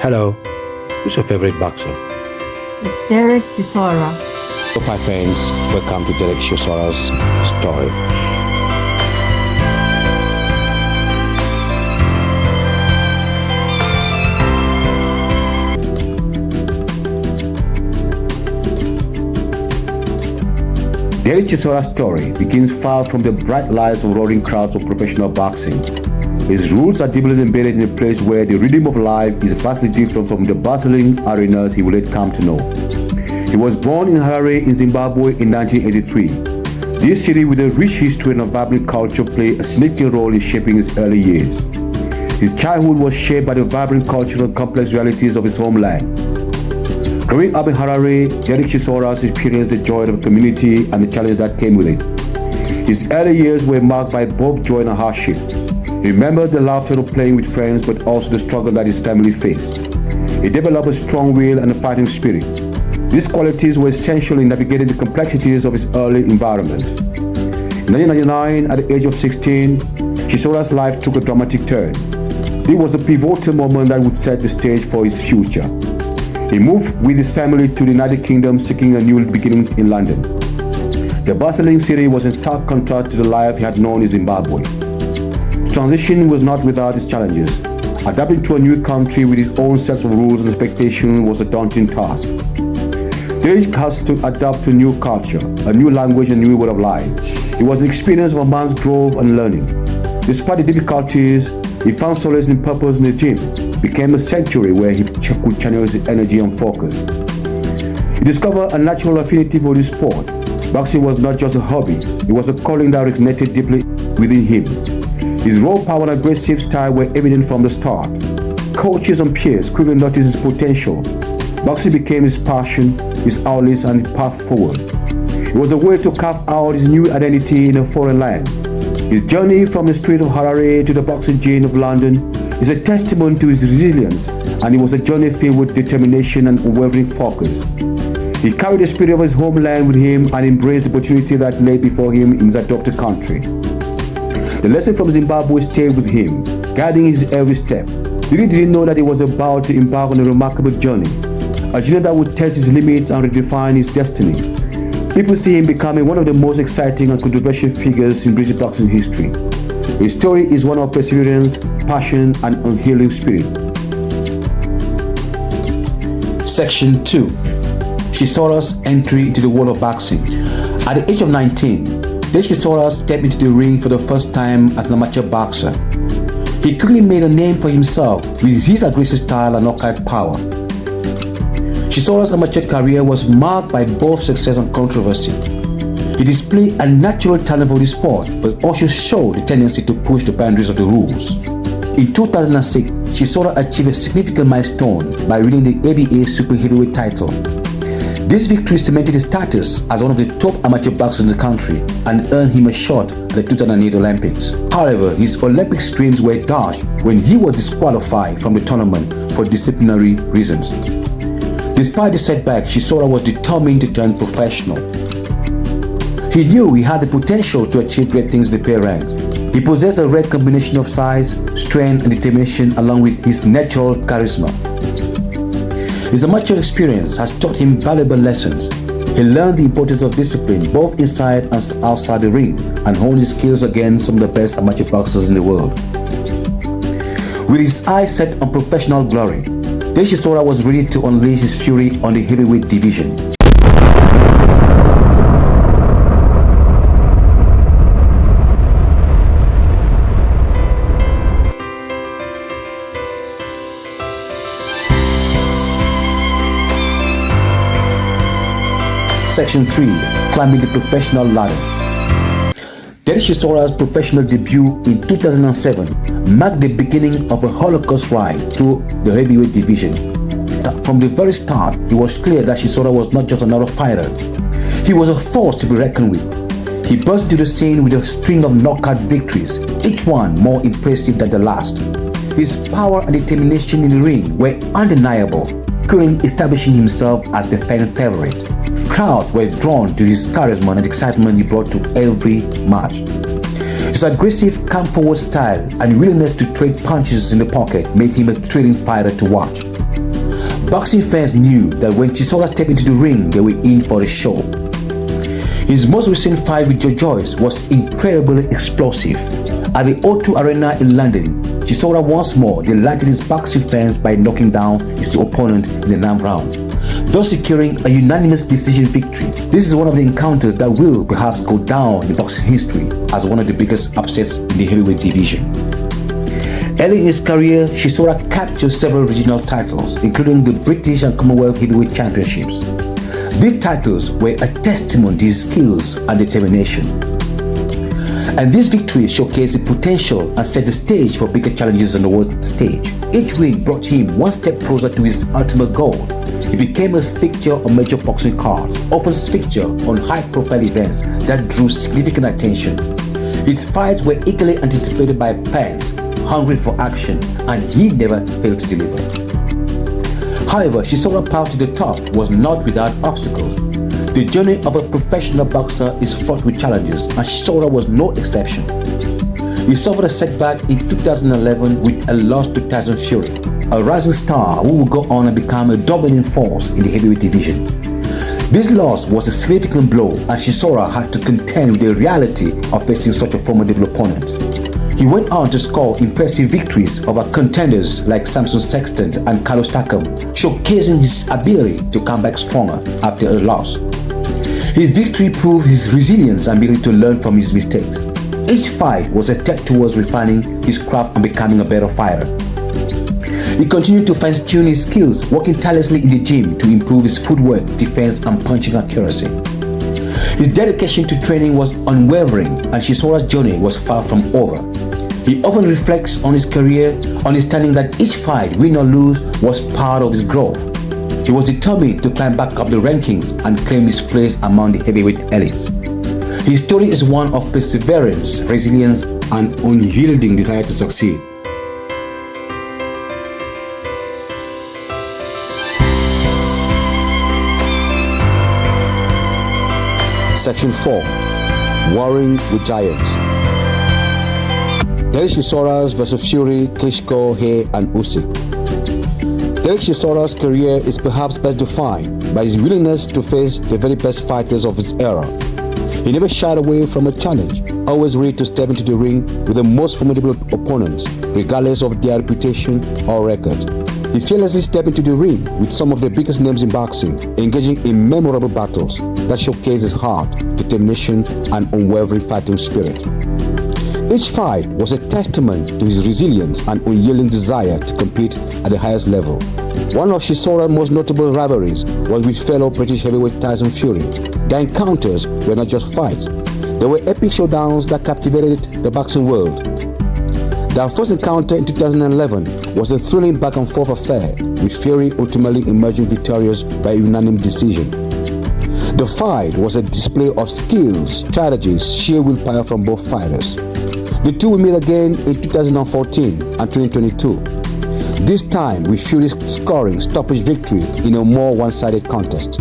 Hello, who's your favorite boxer? It's Derek Chisora. So, my friends, welcome to Derek Chisora's story. Derek Chisora's story begins far from the bright lights of roaring crowds of professional boxing. His roots are deeply embedded in a place where the rhythm of life is vastly different from the bustling arenas he will later come to know. He was born in Harare in Zimbabwe in 1983. This city with a rich history and a vibrant culture played a significant role in shaping his early years. His childhood was shaped by the vibrant cultural and complex realities of his homeland. Growing up in Harare, Derek Chisora experienced the joy of the community and the challenge that came with it. His early years were marked by both joy and hardship. He remembered the laughter of playing with friends, but also the struggle that his family faced. He developed a strong will and a fighting spirit. These qualities were essential in navigating the complexities of his early environment. In 1999, at the age of 16, Chisora's life took a dramatic turn. It was a pivotal moment that would set the stage for his future. He moved with his family to the United Kingdom, seeking a new beginning in London. The bustling city was in stark contrast to the life he had known in Zimbabwe. Transition was not without its challenges. Adapting to a new country with its own sets of rules and expectations was a daunting task. Derek has to adapt to a new culture, a new language, and a new way of life. It was the experience of a man's growth and learning. Despite the difficulties, he found solace and purpose in the gym. It became a sanctuary where he could channel his energy and focus. He discovered a natural affinity for the sport. Boxing was not just a hobby, it was a calling that resonated deeply within him. His raw power and aggressive style were evident from the start. Coaches and peers quickly noticed his potential. Boxing became his passion, his outlet, and his path forward. It was a way to carve out his new identity in a foreign land. His journey from the street of Harare to the boxing gym of London is a testament to his resilience, and it was a journey filled with determination and unwavering focus. He carried the spirit of his homeland with him and embraced the opportunity that lay before him in his adopted country. The lesson from Zimbabwe stayed with him, guiding his every step. He didn't know that he was about to embark on a remarkable journey, a journey that would test his limits and redefine his destiny. People see him becoming one of the most exciting and controversial figures in British boxing history. His story is one of perseverance, passion, and unhealing spirit. Section 2. Chisora's entry into the world of boxing. At the age of 19, Derek Chisora stepped into the ring for the first time as an amateur boxer. He quickly made a name for himself with his aggressive style and knockout power. Chisora's amateur career was marked by both success and controversy. He displayed a natural talent for the sport, but also showed the tendency to push the boundaries of the rules. In 2006, Chisora achieved a significant milestone by winning the ABA Super Heavyweight title. This victory cemented his status as one of the top amateur boxers in the country and earned him a shot at the 2008 Olympics. However, his Olympics dreams were dashed when he was disqualified from the tournament for disciplinary reasons. Despite the setback, Chisora was determined to turn professional. He knew he had the potential to achieve great things in the pay ranks. He possessed a rare combination of size, strength, and determination along with his natural charisma. His amateur experience has taught him valuable lessons. He learned the importance of discipline both inside and outside the ring and honed his skills against some of the best amateur boxers in the world. With his eyes set on professional glory, Derek Chisora was ready to unleash his fury on the heavyweight division. Section 3. Climbing the professional ladder. Derek Chisora's professional debut in 2007 marked the beginning of a Holocaust ride through the heavyweight division. From the very start, it was clear that Chisora was not just another fighter. He was a force to be reckoned with. He burst into the scene with a string of knockout victories, each one more impressive than the last. His power and determination in the ring were undeniable, quickly establishing himself as the fan favorite. Crowds were drawn to his charisma and excitement he brought to every match. His aggressive, come-forward style and willingness to trade punches in the pocket made him a thrilling fighter to watch. boxing fans knew that when Chisora stepped into the ring, they were in for the show. His most recent fight with Joe Joyce was incredibly explosive. At the O2 Arena in London, Chisora once more delighted his boxing fans by knocking down his opponent in the 9th round, thus securing a unanimous decision victory. This is one of the encounters that will perhaps go down in boxing history as one of the biggest upsets in the heavyweight division. Early in his career, Chisora captured several regional titles, including the British and Commonwealth Heavyweight Championships. These titles were a testament to his skills and determination. And these victories showcased his potential and set the stage for bigger challenges on the world stage. Each win brought him one step closer to his ultimate goal. He became a fixture on major boxing cards, often featured on high-profile events that drew significant attention. His fights were eagerly anticipated by fans, hungry for action, and he never failed to deliver. However, Chisora's path to the top was not without obstacles. The journey of a professional boxer is fraught with challenges, and Chisora was no exception. He suffered a setback in 2011 with a loss to Tyson Fury, a rising star who would go on and become a dominant force in the heavyweight division. This loss was a significant blow, and Chisora had to contend with the reality of facing such a formidable opponent. He went on to score impressive victories over contenders like Samson Sexton and Carlos Takam, showcasing his ability to come back stronger after a loss. His victory proved his resilience and ability to learn from his mistakes. Each fight was a step towards refining his craft and becoming a better fighter. He continued to fine-tune his skills, working tirelessly in the gym to improve his footwork, defense, and punching accuracy. His dedication to training was unwavering, and Chisora's journey was far from over. He often reflects on his career, understanding that each fight, win or lose, was part of his growth. He was determined to climb back up the rankings and claim his place among the heavyweight elites. His story is one of perseverance, resilience, and unyielding desire to succeed. Section 4. Warring with Giants. Derek Chisora's versus Fury, Klitschko, Hay, and Usyk. Derek Chisora's career is perhaps best defined by his willingness to face the very best fighters of his era. He never shied away from a challenge, always ready to step into the ring with the most formidable opponents, regardless of their reputation or record. He fearlessly stepped into the ring with some of the biggest names in boxing, engaging in memorable battles that showcase his heart, determination, and unwavering fighting spirit. Each fight was a testament to his resilience and unyielding desire to compete at the highest level. One of Chisora's most notable rivalries was with fellow British heavyweight Tyson Fury. Their encounters were not just fights, they were epic showdowns that captivated the boxing world. Their first encounter in 2011 was a thrilling back-and-forth affair, with Fury ultimately emerging victorious by unanimous decision. The fight was a display of skills, strategies, sheer willpower from both fighters. The two will meet again in 2014 and 2022, this time with Fury scoring stoppage victory in a more one-sided contest.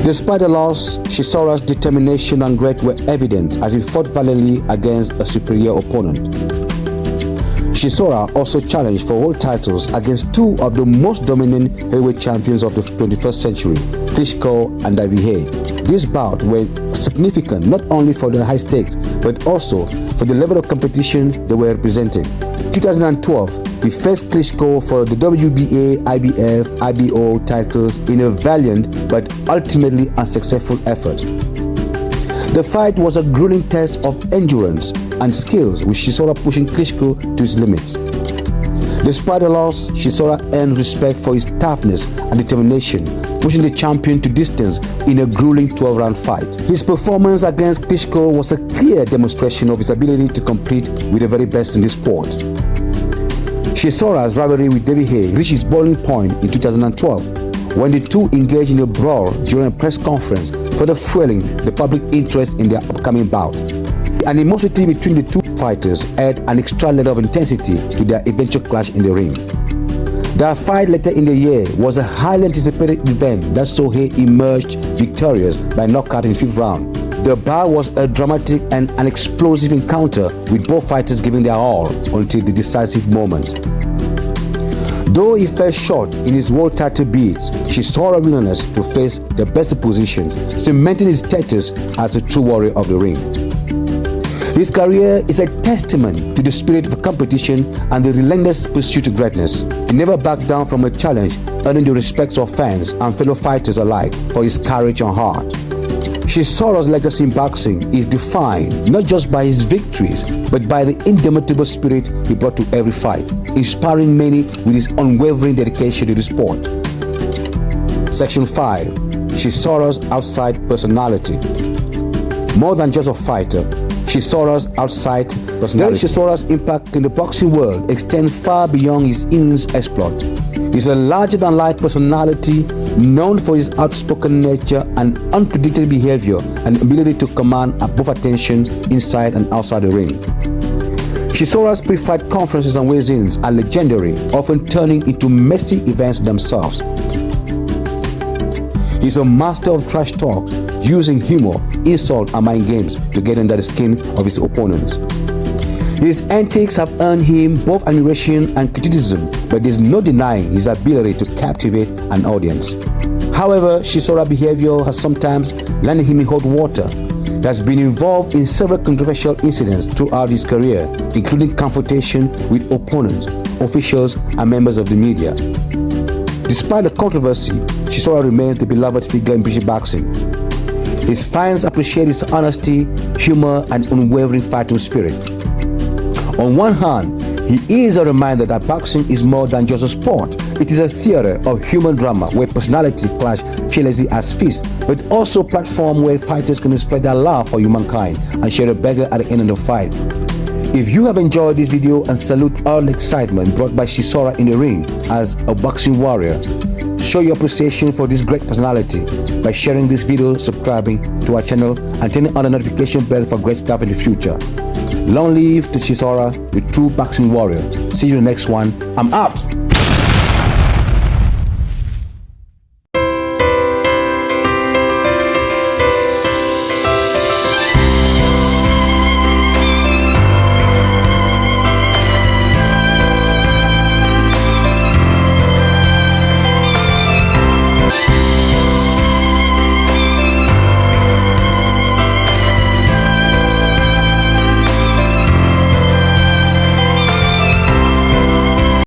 Despite the loss, Chisora's determination and grit were evident as he fought valiantly against a superior opponent. Chisora also challenged for world titles against two of the most dominant heavyweight champions of the 21st century, Klitschko and Davey Hay. These bouts were significant not only for the high stakes, but also for the level of competition they were representing. 2012, he faced Klitschko for the WBA, IBF, IBO titles in a valiant but ultimately unsuccessful effort. The fight was a grueling test of endurance and skills, with Chisora pushing Klitschko to his limits. Despite the loss, Chisora earned respect for his toughness and determination, pushing the champion to distance in a grueling 12-round fight. His performance against Klitschko was a clear demonstration of his ability to compete with the very best in the sport. Chisora's rivalry with Davey Hay reached its boiling point in 2012 when the two engaged in a brawl during a press conference, further fueling the public interest in their upcoming bout. The animosity between the two fighters added an extra level of intensity to their eventual clash in the ring. Their fight later in the year was a highly anticipated event that saw Hay emerge victorious by knockout in the 5th round. The bout was a dramatic and an explosive encounter, with both fighters giving their all until the decisive moment. Though he fell short in his world title bids, Chisora's willingness to face the best position, cementing his status as a true warrior of the ring. His career is a testament to the spirit of competition and the relentless pursuit to greatness. He never backed down from a challenge, earning the respect of fans and fellow fighters alike for his courage and heart. Chisora's legacy in boxing is defined not just by his victories, but by the indomitable spirit he brought to every fight, inspiring many with his unwavering dedication to the sport. Section 5. Chisora's outside personality. More than just a fighter, Chisora's outside personality. Chisora's impact in the boxing world extends far beyond his innings exploit. He's a larger-than-life personality known for his outspoken nature and unpredictable behavior and ability to command both attention inside and outside the ring. Chisora's pre-fight conferences and weigh-ins are legendary, often turning into messy events themselves. He's a master of trash talk, using humor, insult, and mind games to get under the skin of his opponents. His antics have earned him both admiration and criticism, but there's no denying his ability to captivate an audience. However, Chisora's behavior has sometimes landed him in hot water. He has been involved in several controversial incidents throughout his career, including confrontation with opponents, officials, and members of the media. Despite the controversy, Chisora remains the beloved figure in British boxing. His fans appreciate his honesty, humor, and unwavering fighting spirit. On one hand, he is a reminder that boxing is more than just a sport. It is a theater of human drama where personality clash fearlessly as fists, but also a platform where fighters can spread their love for humankind and share a burger at the end of the fight. If you have enjoyed this video and salute all the excitement brought by Chisora in the ring as a boxing warrior, show your appreciation for this great personality by sharing this video, subscribing to our channel, and turning on the notification bell for great stuff in the future. Long live to Chisora, the true boxing warrior. See you in the next one. I'm out!